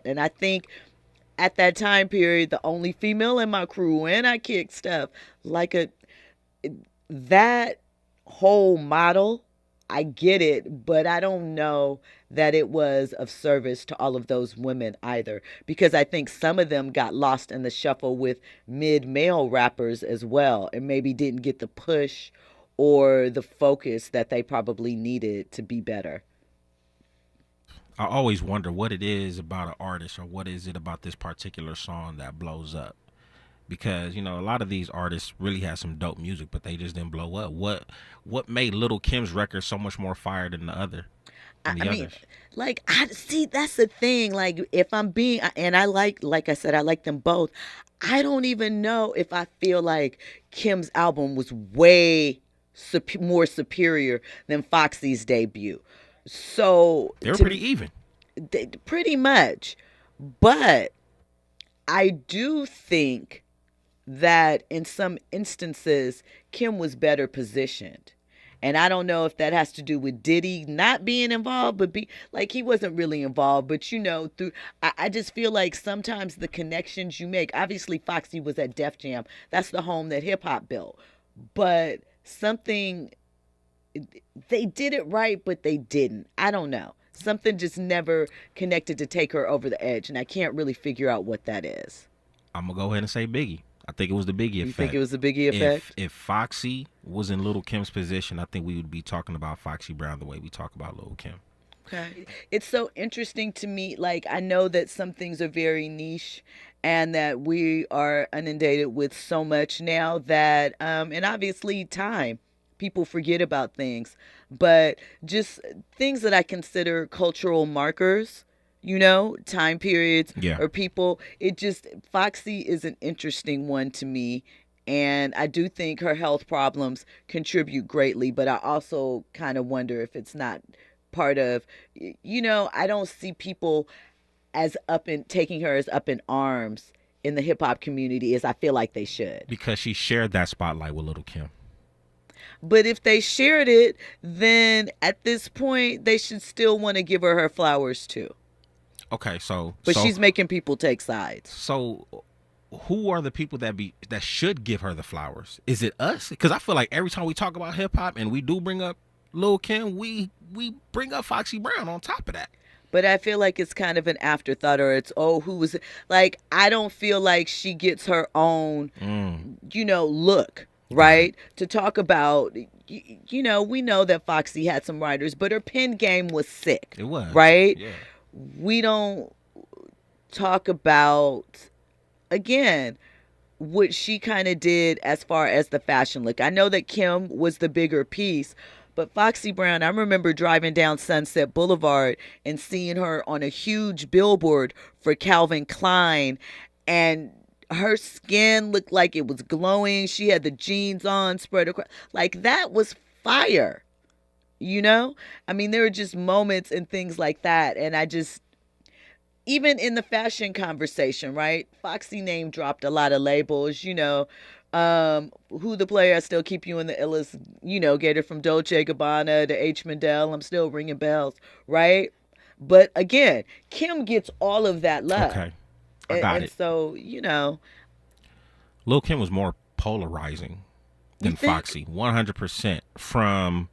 And I think at that time period, the only female in my crew, and I kicked stuff like a that whole model. I get it, but I don't know that it was of service to all of those women either, because I think some of them got lost in the shuffle with mid male rappers as well, and maybe didn't get the push or the focus that they probably needed to be better. I always wonder what it is about an artist or what is it about this particular song that blows up. Because you know a lot of these artists really had some dope music, but they just didn't blow up. What made Little Kim's record so much more fire than I the mean, others? like I see that's the thing. Like if I'm being, and I like I said, I like them both. I don't even know if I feel like Kim's album was way more superior than Foxy's debut. So They were to pretty even. pretty much, but I do think that in some instances Kim was better positioned. And I don't know if that has to do with Diddy not being involved, but be like he wasn't really involved. But through I just feel like sometimes the connections you make. Obviously, Foxy was at Def Jam. That's the home that hip hop built. But something they did it right, but they didn't. I don't know. Something just never connected to take her over the edge, and I can't really figure out what that is. I'm gonna go ahead and say Biggie. I think it was the Biggie You think it effect. was a Biggie If effect? if Foxy was in Little Kim's position, I think we would be talking about Foxy Brown the way we talk about Little Kim. Okay. It's so interesting to me. Like, I know that some things are very niche and that we are inundated with so much now that, and obviously, time. People forget about things, but just things that I consider cultural markers, time periods Yeah. or people. Foxy is an interesting one to me. And I do think her health problems contribute greatly, but I also kind of wonder if it's not part of, I don't see people as up in taking her as up in arms in the hip hop community as I feel like they should. Because she shared that spotlight with Little Kim. But if they shared it, then at this point they should still want to give her her flowers too. Okay, so But so she's making people take sides. so who are the people that should give her the flowers? Is it us? Because I feel like every time we talk about hip hop and we do bring up Lil Kim, we bring up Foxy Brown on top of that. But I feel like it's kind of an afterthought, or it's, oh, who was it? Like, I don't feel like she gets her own, Mm, look, got it. right? To talk about, we know that Foxy had some writers, but her pen game was sick, It was. right? Yeah. We don't talk about, again, what she kind of did as far as the fashion look. I know that Kim was the bigger piece, but Foxy Brown, I remember driving down Sunset Boulevard and seeing her on a huge billboard for Calvin Klein, and her skin looked like it was glowing. She had the jeans on spread across. Like, that was fire, you know? I mean, there were just moments and things like that. And I just, even in the fashion conversation, right? Foxy name dropped a lot of labels, who the player, I still keep you in the illest, get it from Dolce Gabbana to H. Mandel. I'm still ringing bells, right? But again, Kim gets all of that love. Okay. I And, got and it. so, Lil Kim was more polarizing you than think? Foxy. 100% from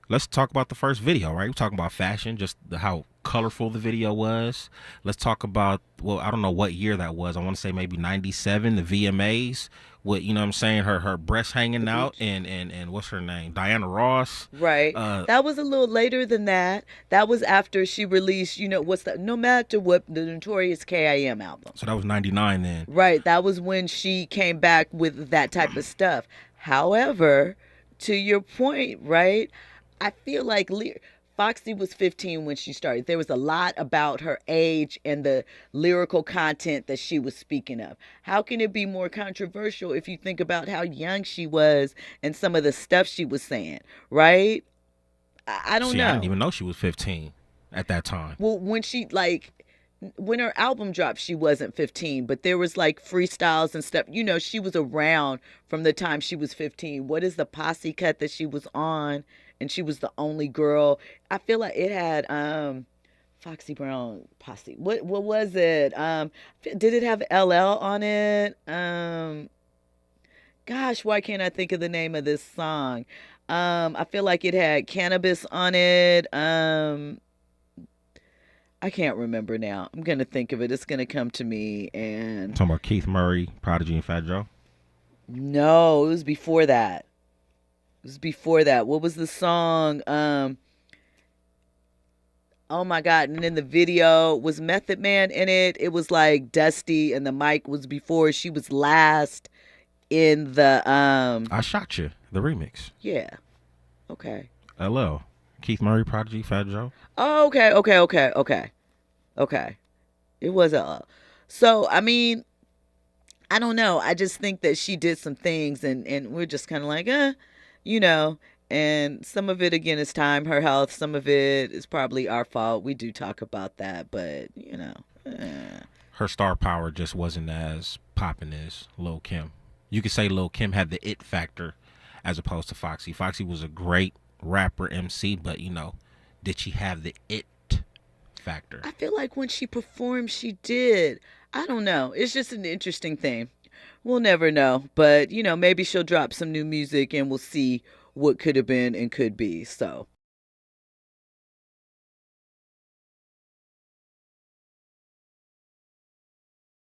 let's talk about the first video, right? We're talking about fashion, just how colorful the video was. Let's talk about, well, I don't know what year that was. I want to say maybe 97, the VMAs. What, you know what I'm saying? Her breasts hanging The out beach. and what's her name? Diana Ross. Right. Uh That was a little later than that. That was after she released, what's that? No Matter What, the Notorious KIM album. so that was 99 then. Right. That was when she came back with that type of stuff. However, to your point, right? I feel like Foxy was 15 when she started. There was a lot about her age and the lyrical content that she was speaking of. How can it be more controversial if you think about how young she was and some of the stuff she was saying, right? I don't See, I didn't know. even know she was 15 at that time. Well, when her album dropped, she wasn't 15, but there was like freestyles and stuff. She was around from the time she was 15. What is the posse cut that she was on? And she was the only girl. I feel like it had Foxy Brown Posse. What was it? Did it have LL on it? Gosh, why can't I think of the name of this song? I feel like it had cannabis on it. I can't remember now. I'm gonna think of it. It's gonna come to me. And Talking about Keith Murray, Prodigy, and Fat Joe. no, it was before that. It was before that. What was the song? Oh my God. And in the video was Method Man in it. It was like Dusty and the mic was before. She was last in the I Shot You, the remix. yeah. Okay. LL. Keith Murray, Prodigy, Fat Joe. Oh, okay. It was a so I mean, I don't know. I just think that she did some things and we're just kind of like, you know, and some of it again is time, her health, some of it is probably our fault. We do talk about that, but Her star power just wasn't as popping as Lil Kim. You could say Lil Kim had the it factor as opposed to Foxy. Foxy was a great rapper MC, but did she have the it factor? I feel like when she performed, she did. I don't know. It's just an interesting thing. We'll never know, but maybe she'll drop some new music and we'll see what could have been and could be. So